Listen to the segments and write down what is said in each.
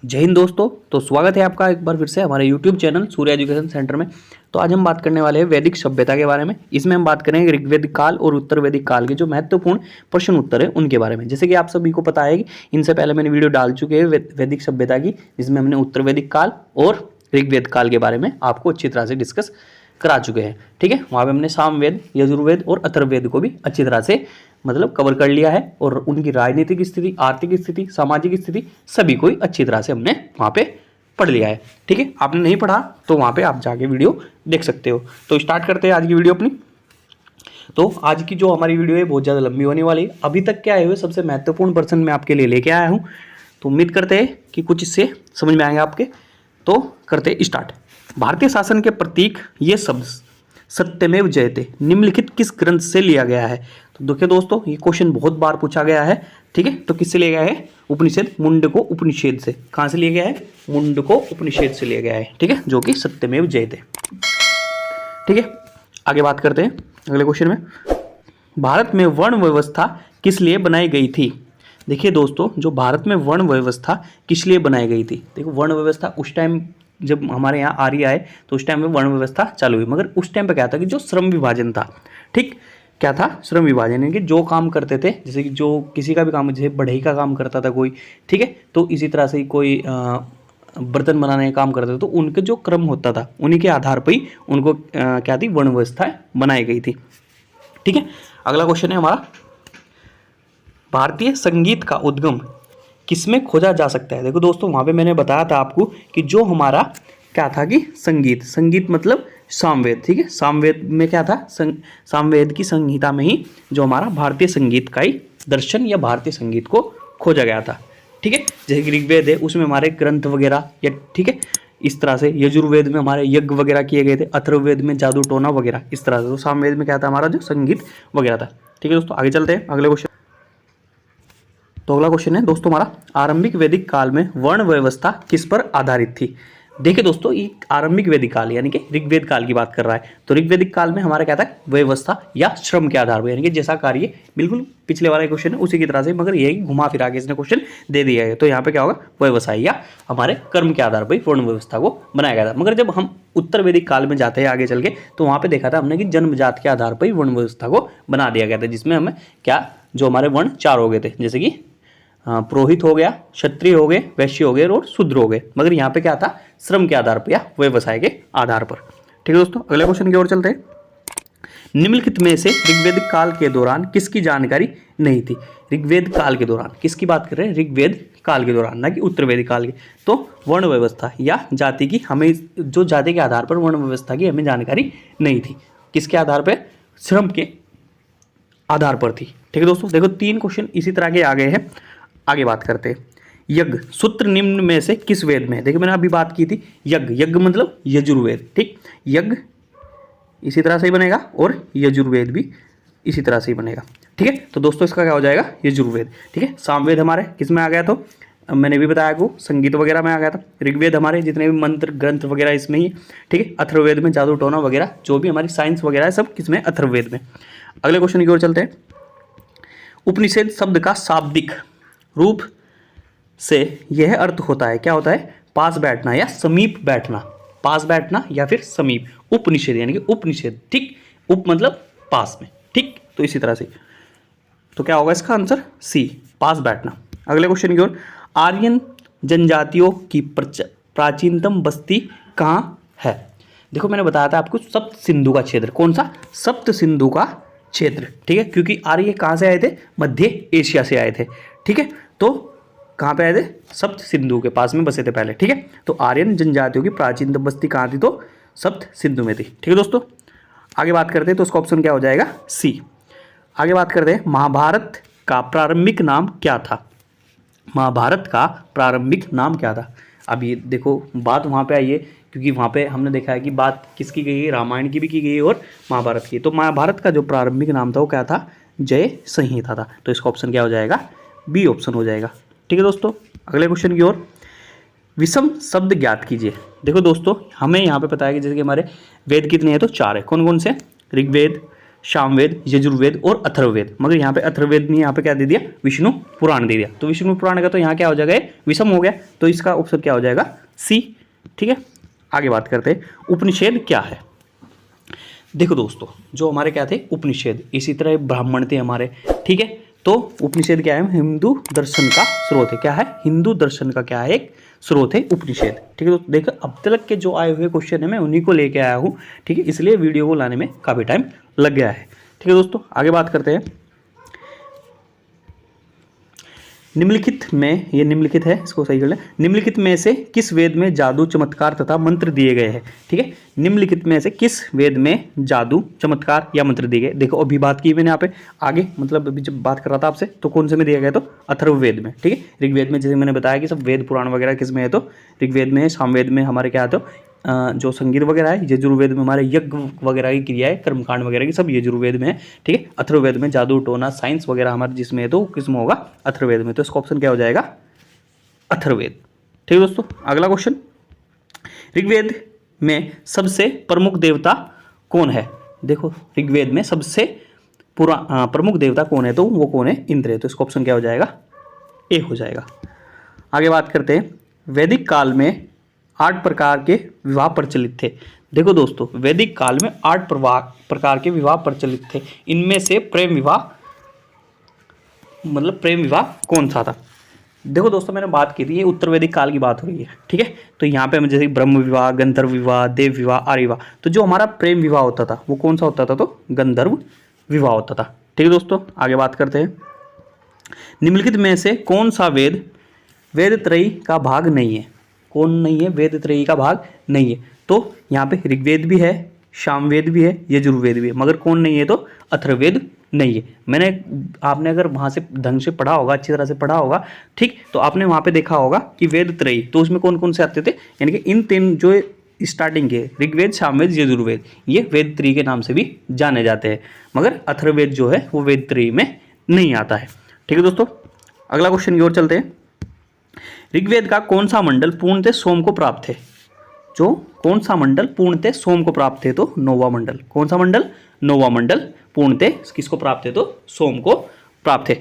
जय हिंद दोस्तों। तो स्वागत है आपका एक बार फिर से हमारे YouTube चैनल सूर्य एजुकेशन सेंटर में। तो आज हम बात करने वाले हैं वैदिक सभ्यता के बारे में। इसमें हम बात करेंगे ऋग्वेदिक काल और उत्तर वैदिक काल के जो महत्वपूर्ण प्रश्न उत्तर है उनके बारे में। जैसे कि आप सभी को पता है कि इनसे पहले मैंने वीडियो डाल चुके हैं वैदिक सभ्यता की, जिसमें हमने उत्तर वैदिक काल और ऋग्वेद काल के बारे में आपको अच्छी तरह से डिस्कस करा चुके हैं। ठीक है, वहाँ पे हमने सामवेद, यजुर्वेद और अथर्ववेद को भी अच्छी तरह से कवर कर लिया है और उनकी राजनीतिक स्थिति, आर्थिक स्थिति, सामाजिक स्थिति सभी को ही अच्छी तरह से हमने वहाँ पे पढ़ लिया है। ठीक है, आपने नहीं पढ़ा तो वहाँ पे आप जाके वीडियो देख सकते हो। तो स्टार्ट करते हैं आज की वीडियो अपनी। तो आज की जो हमारी वीडियो है बहुत ज़्यादा लंबी होने वाली है। अभी तक के आए हुए सबसे महत्वपूर्ण प्रश्न मैं आपके लिए लेके आया हूँ, तो उम्मीद करते हैं कि कुछ इससे समझ में आएंगे आपके। तो करते स्टार्ट। भारतीय शासन के प्रतीक ये शब्द सत्यमेव जयते निम्नलिखित किस ग्रंथ से लिया गया है? तो देखिए दोस्तों, ये क्वेश्चन बहुत बार पूछा गया है। ठीक है, तो किससे लिया गया है? उपनिषद मुंडको उपनिषद से। कहाँ से लिया गया है? मुंडको उपनिषद से लिया गया है। ठीक है, जो कि सत्यमेव जयते। ठीक है, आगे बात करते हैं अगले क्वेश्चन में। भारत में वर्ण व्यवस्था किस लिए बनाई गई थी? देखिए दोस्तों, जो भारत में वर्ण व्यवस्था किस लिए बनाई गई थी? देखो, वर्ण व्यवस्था उस टाइम जब हमारे यहाँ आर्य आए तो उस टाइम में वर्ण व्यवस्था चालू हुई, मगर उस टाइम पे क्या था कि जो श्रम विभाजन था। ठीक, क्या था? श्रम विभाजन, यानी कि जो काम करते थे, जैसे कि जो किसी का भी काम, जैसे बढ़ई का काम करता था कोई, ठीक है, तो इसी तरह से कोई बर्तन बनाने का काम करते थे, तो उनके जो क्रम होता था उन्हीं के आधार पर ही उनको क्या थी? वर्ण व्यवस्था बनाई गई थी। ठीक है, अगला क्वेश्चन है हमारा, भारतीय संगीत का उद्गम किसमें खोजा जा सकता है? देखो दोस्तों, वहाँ पे मैंने बताया था आपको कि जो हमारा क्या था कि संगीत मतलब सामवेद। ठीक है, सामवेद में क्या था? सामवेद की संहिता में ही जो हमारा भारतीय संगीत का ही दर्शन या भारतीय संगीत को खोजा गया था। ठीक है, जैसे कि ऋग्वेद है उसमें हमारे ग्रंथ वगैरह, या ठीक है, इस तरह से यजुर्वेद में हमारे यज्ञ वगैरह किए गए थे, अथर्ववेद में जादू टोना वगैरह, इस तरह से। तो सामवेद में क्या था? हमारा जो संगीत वगैरह था। ठीक है दोस्तों, आगे चलते हैं अगले क्वेश्चन। तो अगला क्वेश्चन है दोस्तों हमारा, आरंभिक वैदिक काल में वर्ण व्यवस्था किस पर आधारित थी? देखिए दोस्तों, ये आरंभिक वैदिक काल यानी कि ऋग्वेद काल की बात कर रहा है। तो ऋग्वेदिक काल में हमारा क्या था? व्यवस्था या श्रम के आधार पर, यानी कि जैसा कार्य बिल्कुल पिछले वाला क्वेश्चन है उसी की तरह से, मगर यही घुमा फिरा के इसने क्वेश्चन दे दिया है। तो यहाँ पे क्या होगा? व्यवसाय या हमारे कर्म के आधार पर वर्ण व्यवस्था को बनाया गया था। मगर जब हम उत्तर वैदिक काल में जाते हैं आगे चल के, तो वहाँ पे देखा था हमने कि जन्मजात के आधार पर वर्ण व्यवस्था को बना दिया गया था, जिसमें हमें क्या, जो हमारे वर्ण 4 हो गए थे, जैसे कि पुरोहित हो गया, क्षत्रिय हो गए, वैश्य हो गए और शूद्र हो गए। मगर यहाँ पे क्या था? श्रम के आधार पर या व्यवसाय के आधार पर। ठीक है दोस्तों, अगले क्वेश्चन की ओर चलते हैं। निम्नलिखित में से ऋग्वेदिक काल के दौरान किसकी जानकारी नहीं थी? ऋग्वेद काल के दौरान किसकी बात कर रहे हैं? ऋग्वेद काल के दौरान, ना कि उत्तर वैदिक काल के। तो वर्ण व्यवस्था या जाति की, हमें जो जाति के आधार पर वर्ण व्यवस्था की हमें जानकारी नहीं थी। किसके आधार पर? श्रम के आधार पर थी। ठीक है दोस्तों, देखो 3 क्वेश्चन इसी तरह के आ गए हैं। आगे बात करते हैं। यज्ञ सूत्र निम्न में से किस वेद में? देखिए मैंने अभी बात की थी यज्ञ मतलब यजुर्वेद। ठीक, यज्ञ इसी तरह से ही बनेगा और यजुर्वेद भी इसी तरह से ही बनेगा। ठीक है, तो दोस्तों इसका क्या हो जाएगा? यजुर्वेद। ठीक है, सामवेद हमारे किस में आ गया? तो मैंने भी बताया आपको संगीत वगैरह में आ गया था। ऋग्वेद हमारे जितने भी मंत्र ग्रंथ वगैरह इसमें ही। ठीक है, अथर्ववेद में जादू टोना वगैरह जो भी हमारी साइंस वगैरह है सब किसमें? अथर्ववेद में। अगले क्वेश्चन की ओर चलते हैं। उपनिषद शब्द का शाब्दिक रूप से यह अर्थ होता है, क्या होता है? पास बैठना या समीप बैठना। पास बैठना या फिर समीप। उपनिषद यानी कि उपनिषद। ठीक, उप मतलब पास में। ठीक, तो इसी तरह से, तो क्या होगा इसका आंसर? सी, पास बैठना। अगले क्वेश्चन की ओर, आर्यन जनजातियों की प्राचीनतम बस्ती कहाँ है? देखो मैंने बताया था आपको, सप्त सिंधु का क्षेत्र। कौन सा? सप्त सिंधु का क्षेत्र। ठीक है, क्योंकि आर्य कहाँ से आए थे? मध्य एशिया से आए थे। ठीक है, तो कहाँ पे आए थे? सप्त सिंधु के पास में बसे थे पहले। ठीक है, तो आर्यन जनजातियों की प्राचीन बस्ती कहाँ थी? तो सप्त सिंधु में थी। ठीक है दोस्तों, आगे बात करते हैं। तो उसका ऑप्शन क्या हो जाएगा? सी। आगे बात करते हैं, महाभारत का प्रारंभिक नाम क्या था? महाभारत का प्रारंभिक नाम क्या था? अब ये देखो बात वहाँ पे आई है, क्योंकि वहाँ पे हमने देखा है कि बात किसकी गई है? रामायण की भी की गई है और महाभारत की। तो महाभारत का जो प्रारंभिक नाम था वो क्या था? जय संहिता था। तो इसका ऑप्शन क्या हो जाएगा? बी ऑप्शन हो जाएगा। ठीक है दोस्तों, अगले क्वेश्चन की ओर, विषम शब्द ज्ञात कीजिए। देखो दोस्तों, हमें यहाँ पे पता है कि जैसे कि हमारे वेद कितने हैं? तो 4 है। कौन कौन से? ऋग्वेद, सामवेद, यजुर्वेद और अथर्ववेद। मगर यहाँ पे अथर्ववेद नहीं, यहाँ पे क्या दे दिया, विष्णु पुराण दे दिया। तो विष्णु पुराण का तो यहाँ क्या हो जाएगा, विषम हो गया। तो इसका ऑप्शन क्या हो जाएगा, सी। ठीक है, आगे बात करते हैं उपनिषद क्या है। देखो दोस्तों, जो हमारे क्या थे उपनिषद, इसी तरह ब्राह्मण थे हमारे। ठीक है, तो उपनिषद क्या है, हिंदू दर्शन का स्रोत है। क्या है, हिंदू दर्शन का क्या है, एक स्रोत है उपनिषद। ठीक है, तो देखो अब तक के जो आए हुए क्वेश्चन है मैं उन्हीं को लेके आया हूँ। ठीक है, इसलिए वीडियो को लाने में काफ़ी टाइम लग गया है। ठीक है दोस्तों, आगे बात करते हैं। निम्नलिखित में, ये निम्नलिखित है, इसको सही कर लें। निम्नलिखित में से किस वेद में जादू, चमत्कार तथा मंत्र दिए गए हैं। ठीक है, निम्नलिखित में से किस वेद में जादू, चमत्कार या मंत्र दिए गए। देखो अभी बात की मैंने यहाँ पे आगे, मतलब अभी जब बात कर रहा था आपसे, तो कौन से में दिया गया, तो अथर्ववेद में। ठीक है, ऋग्वेद में जैसे मैंने बताया कि सब वेद पुराण वगैरह किस में है, तो ऋग्वेद में है। सामवेद में हमारे क्या है, तो जो संगीत वगैरह है। यजुर्वेद में हमारे यज्ञ वगैरह की क्रियाएं, कर्मकांड वगैरह की सब यजुर्वेद में है। ठीक है, अथर्ववेद में जादू टोना साइंस वगैरह हमारे जिसमें है, तो किसमें होगा, अथर्ववेद में। तो इसका ऑप्शन क्या हो जाएगा, अथर्ववेद। ठीक है दोस्तों, अगला क्वेश्चन, ऋग्वेद में सबसे प्रमुख देवता कौन है। देखो ऋग्वेद में सबसे प्रमुख देवता कौन है, तो वो कौन है, इंद्र है। तो इसका ऑप्शन क्या हो जाएगा, ए हो जाएगा। आगे बात करते हैं, वैदिक काल में 8 प्रकार के विवाह प्रचलित थे। देखो दोस्तों, वैदिक काल में 8 प्रकार के विवाह प्रचलित थे। इनमें से प्रेम विवाह, मतलब प्रेम विवाह कौन सा था। देखो दोस्तों, मैंने बात की थी, ये उत्तर वैदिक काल की बात हो रही है। ठीक है, तो यहाँ पे हम जैसे ब्रह्म विवाह, गंधर्व विवाह, देव विवाह, आर्य विवाह। तो जो हमारा प्रेम विवाह होता था वो कौन सा होता था, तो गंधर्व विवाह होता था। ठीक है दोस्तों, आगे बात करते हैं। निम्नलिखित में से कौन सा वेद वेद त्रयी का भाग नहीं है। कौन नहीं है, वेद त्रयी का भाग नहीं है। तो यहाँ पे ऋग्वेद भी है, सामवेद भी है, यजुर्वेद भी है, मगर कौन नहीं है, तो अथर्ववेद नहीं है। मैंने, आपने अगर वहाँ से ढंग से पढ़ा होगा, अच्छी तरह से पढ़ा होगा, ठीक, तो आपने वहाँ पे देखा होगा कि वेद त्रयी, तो उसमें कौन कौन से आते थे, यानी कि इन 3 जो स्टार्टिंग के ऋग्वेद, सामवेद, यजुर्वेद, ये वेद त्रयी के नाम से भी जाने जाते हैं। मगर अथर्ववेद जो है वो वेद त्रयी में नहीं आता है। ठीक है दोस्तों, अगला क्वेश्चन की ओर चलते हैं। ऋग्वेद का कौन सा मंडल पूर्णतः सोम को प्राप्त है। जो कौन सा मंडल पूर्णतः सोम को प्राप्त है, तो 9वां मंडल। कौन सा मंडल, 9वां मंडल पूर्णतः किसको प्राप्त है, तो सोम को प्राप्त है।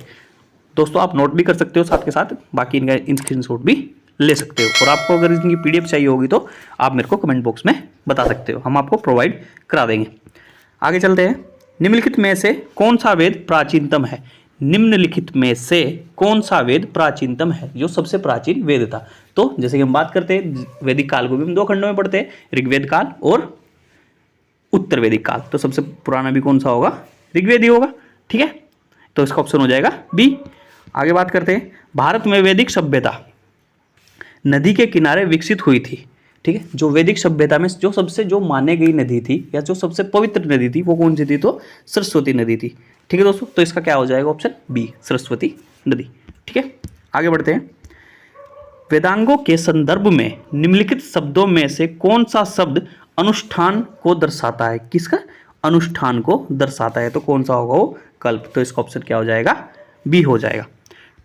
दोस्तों आप नोट भी कर सकते हो, साथ के साथ बाकी इनका स्क्रीनशॉट भी ले सकते हो। और आपको अगर इनकी PDF चाहिए होगी तो आप मेरे को कमेंट बॉक्स में बता सकते हो, हम आपको प्रोवाइड करा देंगे। आगे चलते हैं। निम्नलिखित में से कौन सा वेद प्राचीनतम है। निम्नलिखित में से कौन सा वेद प्राचीनतम है, जो सबसे प्राचीन वेद था। तो जैसे कि हम बात करते हैं, वैदिक काल को भी हम 2 खंडों में पढ़ते हैं, ऋग्वेद काल और उत्तर वैदिक काल। तो सबसे पुराना भी कौन सा होगा, ऋग्वेद ही होगा। ठीक है, तो इसका ऑप्शन हो जाएगा बी। आगे बात करते हैं। भारत में वैदिक सभ्यता नदी के किनारे विकसित हुई थी। ठीक है, जो वैदिक सभ्यता में जो सबसे जो माने गई नदी थी, या जो सबसे पवित्र नदी थी, वो कौन सी थी, तो सरस्वती नदी थी। ठीक है दोस्तों, तो इसका क्या हो जाएगा, ऑप्शन बी, सरस्वती नदी। ठीक है, आगे बढ़ते हैं। वेदांगों के संदर्भ में निम्नलिखित शब्दों में से कौन सा शब्द अनुष्ठान को दर्शाता है। किसका, अनुष्ठान को दर्शाता है, तो कौन सा होगा, वो कल्प। तो इसका ऑप्शन क्या हो जाएगा, बी हो जाएगा।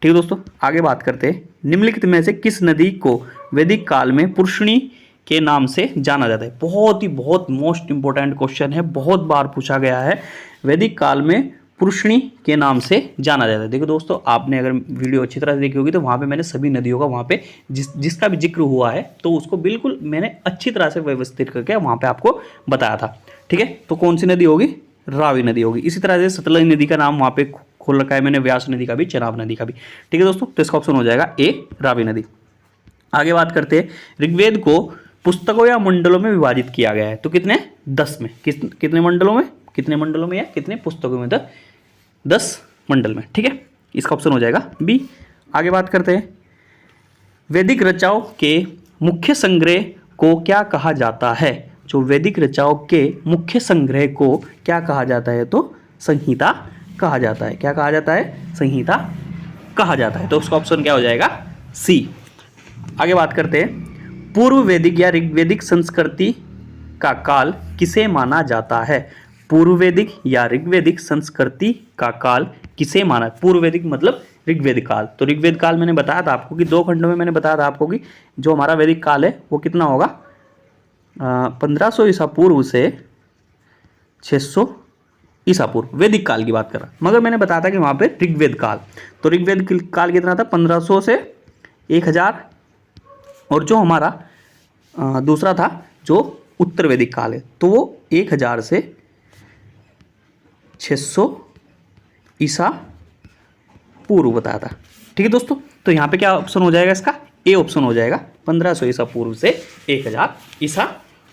ठीक है दोस्तों, आगे बात करते हैं। निम्नलिखित में से किस नदी को वैदिक काल में पुरुषणी के नाम से जाना जाता है। बहुत मोस्ट इंपॉर्टेंट क्वेश्चन है, बहुत बार पूछा गया है। वैदिक काल में पुरुषणी के नाम से जाना जाता है। देखो दोस्तों, आपने अगर वीडियो अच्छी तरह से देखी होगी तो वहाँ पे मैंने सभी नदियों का, वहाँ पे जिसका भी जिक्र हुआ है, तो उसको बिल्कुल मैंने अच्छी तरह से व्यवस्थित करके वहाँ पे आपको बताया था। ठीक है, तो कौन सी नदी होगी, रावी नदी होगी। इसी तरह से सतलज नदी का नाम वहाँ पे खोल रखा है मैंने, व्यास नदी का भी, चेनाब नदी का भी। ठीक है दोस्तों, तो इसका ऑप्शन हो जाएगा ए, रावी नदी। आगे बात करते हैं। ऋग्वेद को पुस्तकों या मंडलों में विभाजित किया गया है, तो कितने, 10 में। कितने मंडलों में, कितने मंडलों में या कितने पुस्तकों में, तो 10 मंडल में। ठीक है, इसका ऑप्शन हो जाएगा बी। आगे बात करते हैं। वैदिक रचनाओं के मुख्य संग्रह को क्या कहा जाता है। जो वैदिक रचनाओं के मुख्य संग्रह को क्या कहा जाता है, तो संहिता कहा जाता है। क्या कहा जाता है, संहिता कहा जाता है। तो उसका ऑप्शन क्या हो जाएगा, सी। आगे बात करते हैं। पूर्व वैदिक या ऋग्वैदिक संस्कृति का काल किसे माना जाता है। पूर्व वैदिक या ऋग्वैदिक संस्कृति का काल किसे माना, पूर्व वैदिक मतलब ऋग्वेद काल। तो ऋग्वेद काल मैंने बताया था आपको कि 2 खंडों में मैंने बताया था आपको कि जो हमारा वैदिक काल है वो कितना होगा, 1500 ईसा पूर्व से 600 ईसा पूर्व, वैदिक काल की बात कर रहा। मगर मैंने बताया था कि वहाँ पे ऋग्वेद काल, तो ऋग्वेद काल कितना था 1500 से 1000, और जो हमारा दूसरा था जो उत्तर वैदिक काल है तो वो 1000 से 600 ईसा पूर्व बताया था। ठीक है दोस्तों, तो यहाँ पे क्या ऑप्शन हो जाएगा इसका, ए ऑप्शन हो जाएगा, 1500 ईसा पूर्व से 1000 ईसा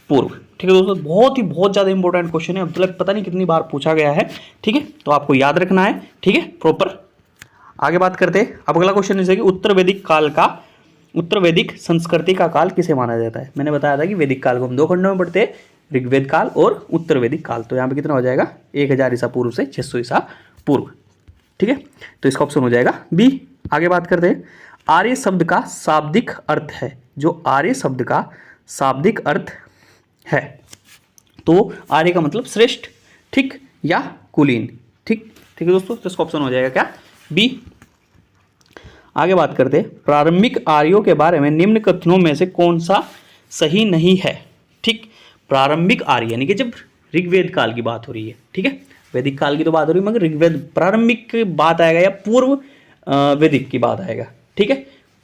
पूर्व। ठीक है दोस्तों, बहुत ज़्यादा इंपॉर्टेंट क्वेश्चन है, अब तक पता नहीं कितनी बार पूछा गया है। ठीक है, तो आपको याद रखना है। ठीक है, प्रॉपर आगे बात करते हैं। अब अगला क्वेश्चन जैसे कि उत्तर वैदिक संस्कृति का काल किसे माना जाता है। मैंने बताया था कि वैदिक काल को हम 2 खंडों में पढ़ते हैं, ऋग्वेद काल और उत्तर वैदिक काल। तो यहाँ पे कितना हो जाएगा 1000 ईसा पूर्व से 600 ईसा पूर्व। ठीक है, तो इसका ऑप्शन हो जाएगा बी। आगे बात करते हैं। आर्य शब्द का शाब्दिक अर्थ है, जो आर्य शब्द का शाब्दिक अर्थ है, तो आर्य का मतलब श्रेष्ठ, ठीक, या कुलीन। ठीक है दोस्तों, तो इसका ऑप्शन हो जाएगा क्या, बी। आगे बात करते हैं। प्रारंभिक आर्यों के बारे में निम्न कथनों में से कौन सा सही नहीं है। ठीक, प्रारंभिक आर्य यानी कि जब ऋग्वेद काल की बात हो रही है, ठीक है, वैदिक काल की तो बात हो रही है, मगर ऋग्वेद प्रारंभिक की बात आएगा या पूर्व वैदिक की बात आएगा। ठीक है,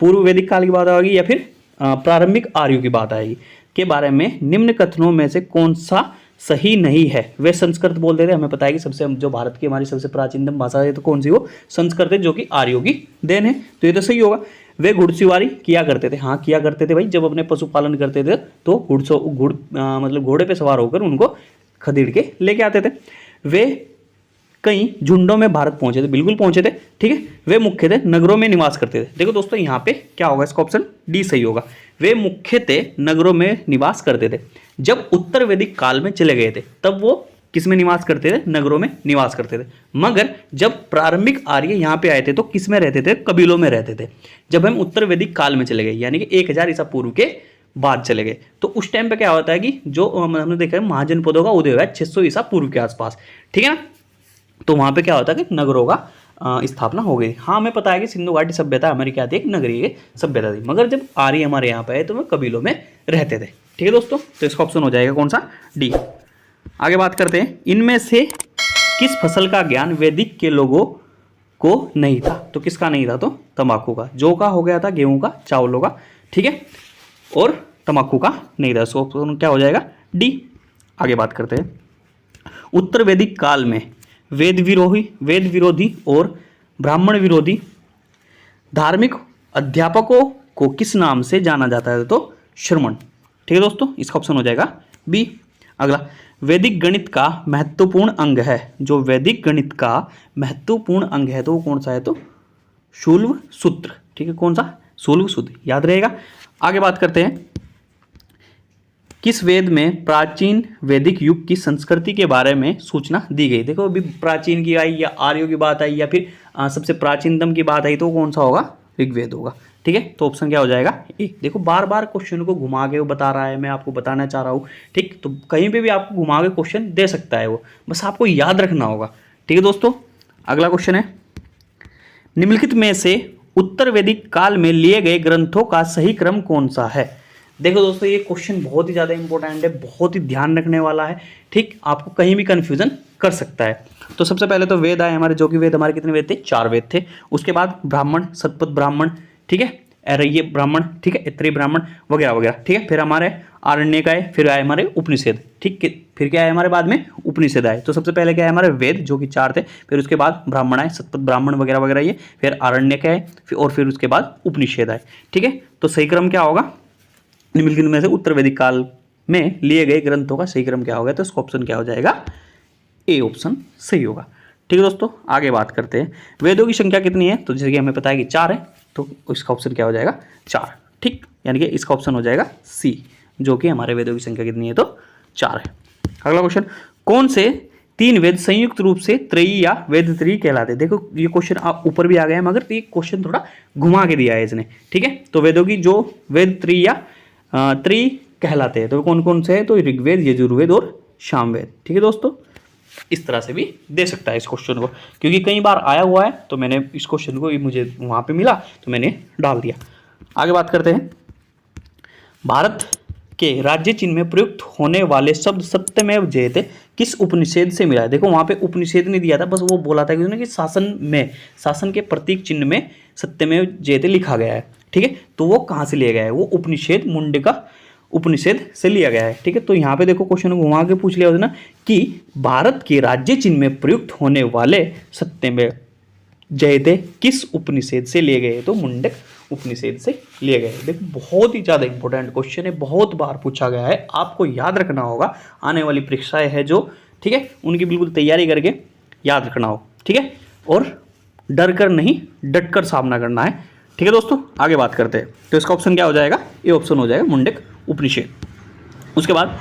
पूर्व वैदिक काल की बात आएगी या फिर प्रारंभिक आर्यों की बात आएगी, के बारे में निम्न कथनों में से कौन सा सही नहीं है। वे संस्कृत बोलते थे, हमें पता है कि सबसे जो भारत की हमारी सबसे प्राचीनतम भाषा है तो कौन सी, वो संस्कृत है, जो कि आर्यों की देन है, तो ये तो सही होगा। वे घुड़सवारी किया करते थे, हाँ किया करते थे भाई, जब अपने पशुपालन करते थे तो मतलब घोड़े पे सवार होकर उनको खदेड़ के लेके आते थे। वे कई झुंडों में भारत पहुंचे थे, बिल्कुल पहुंचे थे। ठीक है, वे मुख्यतः नगरों में निवास करते थे। देखो दोस्तों, यहाँ पे क्या होगा, इसका ऑप्शन डी सही होगा। वे मुख्यतः नगरों में निवास करते थे। जब उत्तर वैदिक काल में चले गए थे तब वो किस में निवास करते थे, नगरों में निवास करते थे। मगर जब प्रारंभिक आर्य यहाँ पे आए थे तो किस में रहते थे, कबीलों में रहते थे। जब हम उत्तर वैदिक काल में चले गए यानी कि 1000 ईसा पूर्व के बाद चले गए, तो उस टाइम पे क्या होता है कि जो हमने देखा है महाजनपदों का उदय हुआ है 600 ईसा पूर्व के आसपास। ठीक है ना, तो वहाँ पे क्या होता है कि नगरों का स्थापना हो गई। हाँ, हमें पता है कि सिंधु घाटी सभ्यता हमारी क्या थी, एक नगरीय सभ्यता थी, मगर जब आर्य हमारे यहाँ पे आए तो वे कबीलों में रहते थे। ठीक है दोस्तों, तो इसका ऑप्शन हो जाएगा कौन सा, डी। आगे बात करते हैं। इनमें से किस फसल का ज्ञान वैदिक के लोगों को नहीं था, तो किसका नहीं था, तो तंबाकू का। जौ का हो गया था, गेहूं का, चावलों का, ठीक है, और तंबाकू का नहीं था। सो ऑप्शन क्या हो जाएगा, डी। आगे बात करते हैं। उत्तर वैदिक काल में वेद विरोधी और ब्राह्मण विरोधी धार्मिक अध्यापकों को किस नाम से जाना जाता है, तो श्रमण। ठीक है दोस्तों, इसका ऑप्शन हो जाएगा बी। अगला, वैदिक गणित का महत्वपूर्ण अंग है, जो वैदिक गणित का महत्वपूर्ण अंग है तो वो कौन सा है, तो शूल्व सूत्र। ठीक है, कौन सा, शूल्व सूत्र, याद रहेगा। आगे बात करते हैं। किस वेद में प्राचीन वैदिक युग की संस्कृति के बारे में सूचना दी गई। देखो अभी प्राचीन की आई या आर्यों की बात आई या फिर सबसे प्राचीनतम की बात आई तो कौन सा होगा, ऋग्वेद होगा। ठीक है, तो ऑप्शन क्या हो जाएगा, ए। देखो बार बार क्वेश्चन को घुमा के वो बता रहा है, मैं आपको बताना चाह रहा हूँ। ठीक, तो कहीं पे भी आपको घुमा के क्वेश्चन दे सकता है वो, बस आपको याद रखना होगा। ठीक है दोस्तों, अगला क्वेश्चन है। निम्नलिखित में से उत्तर वैदिक काल में लिए गए ग्रंथों का सही क्रम कौन सा है। देखो दोस्तों, ये क्वेश्चन बहुत ही ज़्यादा इंपॉर्टेंट है, बहुत ही ध्यान रखने वाला है। ठीक, आपको कहीं भी कंफ्यूजन कर सकता है। तो सबसे पहले तो वेद आए हमारे, जो कि वेद हमारे कितने वेद थे, 4 वेद थे। उसके बाद ब्राह्मण, शतपथ ब्राह्मण, ठीक है, ऐरय ब्राह्मण, ठीक है, ऐत्रेय ब्राह्मण वगैरह वगैरह। ठीक है, फिर हमारे आरण्यक आए, फिर आए हमारे उपनिषद। ठीक है, फिर क्या आए हमारे बाद में, उपनिषद आए। तो सबसे पहले क्या है हमारे वेद, जो कि 4 थे, फिर उसके बाद ब्राह्मण आए, शतपथ ब्राह्मण वगैरह वगैरह ये, फिर आरण्यक आए, फिर उसके बाद उपनिषद आए। ठीक है, तो सही क्रम क्या होगा, निम्नलिखित में से उत्तर वैदिक काल में लिए गए ग्रंथों का सही क्रम क्या होगा, तो इसका ऑप्शन क्या हो जाएगा, ए ऑप्शन सही होगा। ठीक है दोस्तों, आगे बात करते हैं। वेदों की संख्या कितनी है, तो जैसे कि हमें पता है कि 4 है, तो इसका ऑप्शन क्या हो जाएगा, 4। ठीक, यानी कि इसका ऑप्शन हो जाएगा सी, जो कि हमारे वेदों की संख्या कितनी है, तो 4 है। अगला क्वेश्चन, कौन से 3 वेद संयुक्त रूप से त्रयी या वेद त्रयी कहलाते हैं। देखो ये क्वेश्चन आप ऊपर भी आ गए हैं, मगर ये क्वेश्चन थोड़ा घुमा के दिया है इसने। ठीक है, तो वेदों की जो वेद त्रयी या त्रयी कहलाते हैं तो कौन कौन से है, तो ऋग्वेद, यजुर्वेद और सामवेद। ठीक है दोस्तों, इस तरह से भी दे सकता है इस क्वेश्चन को, क्योंकि कई बार आया हुआ है, तो मैंने इस क्वेश्चन को मुझे वहाँ पे मिला तो मैंने डाल दिया। आगे बात करते हैं। भारत के राज्य चिन्ह में प्रयुक्त होने वाले शब्द सत्यमेव जयते किस उपनिषेध से मिला है। देखो वहां पे उपनिषेध नहीं दिया था, बस वो बोला था कि शासन में, शासन के प्रतीक चिन्ह में सत्यमेव जयते लिखा गया है। ठीक है, तो वो कहाँ से लिया गया है, वो उपनिषेध मुंडका उपनिषेध से लिया गया है। ठीक है, तो यहाँ पे देखो क्वेश्चन घुमा के पूछ लिया होता ना कि भारत के राज्य चिन्ह में प्रयुक्त होने वाले सत्यमेव जयते किस उपनिषेध से लिए गए, तो मुंडक उपनिषेध से लिए गए। देखो बहुत ही ज़्यादा इंपॉर्टेंट क्वेश्चन है, बहुत बार पूछा गया है, आपको याद रखना होगा। आने वाली परीक्षाएं है जो, ठीक है, उनकी बिल्कुल तैयारी करके याद रखना हो। ठीक है, और डर कर नहीं डट कर सामना करना है। ठीक है दोस्तों, आगे बात करते हैं। तो इसका ऑप्शन क्या हो जाएगा, ये ऑप्शन हो जाएगा मुंडक उपनिषेध। उसके बाद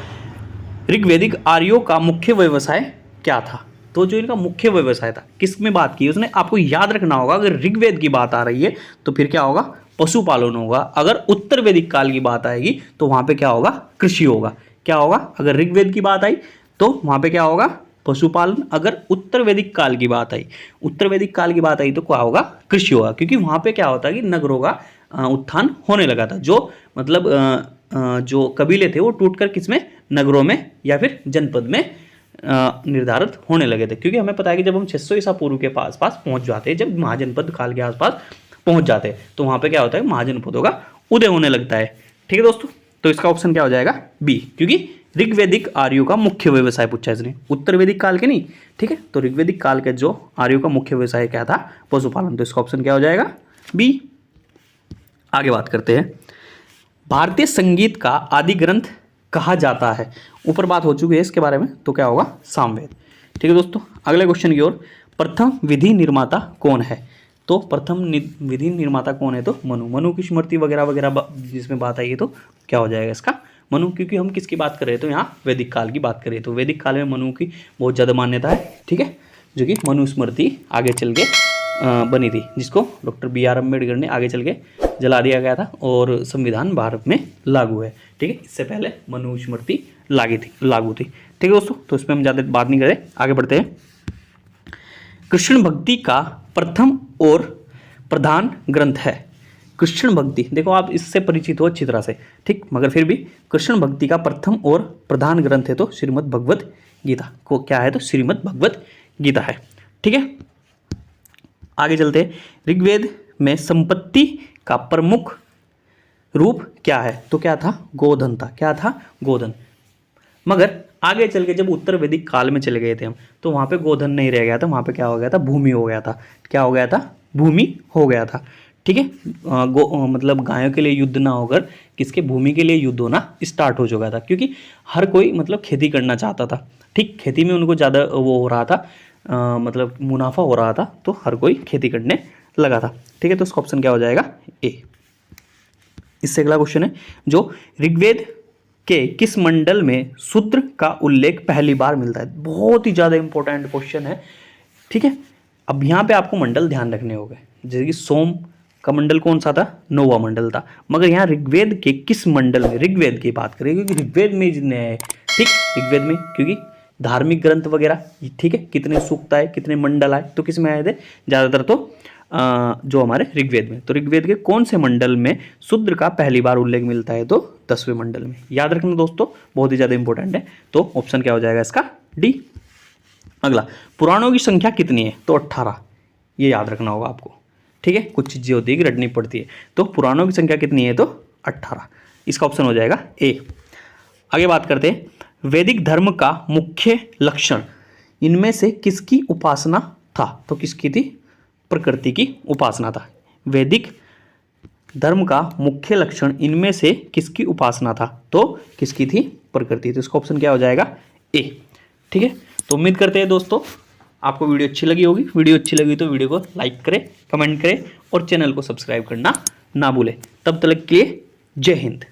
ऋग्वैदिक आर्यों का मुख्य व्यवसाय क्या था, तो जो इनका मुख्य व्यवसाय था किस में बात की उसने, आपको याद रखना होगा। अगर ऋग्वेद की बात आ रही है तो फिर क्या होगा, पशुपालन होगा। अगर उत्तर वैदिक काल की बात आएगी तो वहां पे क्या होगा, कृषि होगा। क्या होगा, अगर ऋग्वेद की बात आई तो वहां पे क्या होगा, पशुपालन। अगर उत्तर वैदिक काल की बात आई, उत्तर वैदिक काल की बात आई तो क्या होगा, कृषि होगा। क्योंकि वहां पे क्या होता है कि नगरों का उत्थान होने लगा था। जो मतलब जो कबीले थे वो टूटकर किसमें, नगरों में या फिर जनपद में निर्धारित होने लगे थे। क्योंकि हमें पता है कि जब हम 600 ईसा पूर्व के पास पहुंच जाते हैं, जब महाजनपद काल के आसपास पहुंच जाते हैं, तो वहां पे क्या होता है, महाजनपदों का उदय होने लगता है। ठीक है दोस्तों, तो इसका ऑप्शन क्या हो जाएगा, बी। क्योंकि ऋग्वैदिक आर्यों का मुख्य व्यवसाय पूछा है इसने, उत्तर वैदिक काल के नहीं। ठीक है, तो ऋग्वैदिक काल के जो आर्यों का मुख्य व्यवसाय क्या था, पशुपालन। तो इसका ऑप्शन क्या हो जाएगा, बी। आगे बात करते हैं, भारतीय संगीत का आदि ग्रंथ कहा जाता है। ऊपर बात हो चुकी है इसके बारे में, तो क्या होगा, सामवेद। ठीक है दोस्तों, अगले क्वेश्चन की ओर, प्रथम विधि निर्माता कौन है, तो प्रथम विधि निर्माता कौन है, तो मनु की स्मृति वगैरह वगैरह जिसमें बात आई है, तो क्या हो जाएगा इसका, मनु। क्योंकि हम किसकी बात कर रहे हैं, तो यहाँ वैदिक काल की बात कर रहे हैं। तो वैदिक काल में मनु की बहुत ज़्यादा मान्यता है। ठीक है, जो कि मनु स्मृति आगे चल के बनी थी, जिसको डॉक्टर BR अम्बेडकर ने आगे चल के जला दिया गया था और संविधान भारत में लागू है। ठीक है, इससे पहले मनुस्मृति लागू थी। ठीक है दोस्तों, तो इस पर हम ज़्यादा बात नहीं करें, आगे बढ़ते हैं। कृष्ण भक्ति का प्रथम और प्रधान ग्रंथ है। कृष्ण भक्ति, देखो आप इससे परिचित हो अच्छी तरह से, ठीक, मगर फिर भी कृष्ण भक्ति का प्रथम और प्रधान ग्रंथ है तो श्रीमद् भगवत गीता को क्या है, तो श्रीमद् भगवत गीता है। ठीक है, आगे चलते हैं। ऋग्वेद में संपत्ति का प्रमुख रूप क्या है, तो क्या था, गोधन था। क्या था, गोधन। मगर आगे चल के जब उत्तर वैदिक काल में चले गए थे हम, तो वहाँ पे गोधन नहीं रह गया था, वहाँ पे क्या हो गया था, भूमि हो गया था। क्या हो गया था, भूमि हो गया था। ठीक है, मतलब गायों के लिए युद्ध ना होकर किसके, भूमि के लिए युद्ध होना स्टार्ट हो चुका था। क्योंकि हर कोई मतलब खेती करना चाहता था। ठीक, खेती में उनको ज़्यादा वो हो रहा था, मतलब मुनाफा हो रहा था, तो हर कोई खेती करने लगा था। ठीक है, तो इसका ऑप्शन क्या हो जाएगा, ए। इससे अगला क्वेश्चन है, जो ऋग्वेद के किस मंडल में शूद्र का उल्लेख पहली बार मिलता है। बहुत ही ज़्यादा इंपॉर्टेंट क्वेश्चन है। ठीक है, अब यहाँ पे आपको मंडल ध्यान रखने होंगे। जैसे कि सोम का मंडल कौन सा था, 9वां मंडल था। मगर यहाँ ऋग्वेद के किस मंडल में, ऋग्वेद की बात करें, क्योंकि ऋग्वेद में जितने हैं, ठीक, ऋग्वेद में क्योंकि धार्मिक ग्रंथ वगैरह, ठीक है, कितने सूक्त आए, कितने मंडल आए, तो किस में आए थे, ज़्यादातर तो जो हमारे ऋग्वेद में। तो ऋग्वेद के कौन से मंडल में शूद्र का पहली बार उल्लेख मिलता है, तो 10वें मंडल में। याद रखना दोस्तों, बहुत ही ज़्यादा इंपॉर्टेंट है। तो ऑप्शन क्या हो जाएगा इसका, डी। अगला, पुराणों की संख्या कितनी है, तो 18। ये याद रखना होगा आपको। ठीक है, कुछ चीज़ें होती है कि रटनी पड़ती है। तो पुराणों की संख्या कितनी है, तो 18। इसका ऑप्शन हो जाएगा ए। आगे बात करते हैं, वैदिक धर्म का मुख्य लक्षण इनमें से किसकी उपासना था, तो किसकी थी, प्रकृति की उपासना था। वैदिक धर्म का मुख्य लक्षण इनमें से किसकी उपासना था, तो किसकी थी, प्रकृति। तो इसका ऑप्शन क्या हो जाएगा, ए। ठीक है, तो उम्मीद करते हैं दोस्तों आपको वीडियो अच्छी लगी होगी। वीडियो अच्छी लगी तो वीडियो को लाइक करें, कमेंट करें और चैनल को सब्सक्राइब करना ना भूलें। तब तक के लिए जय हिंद।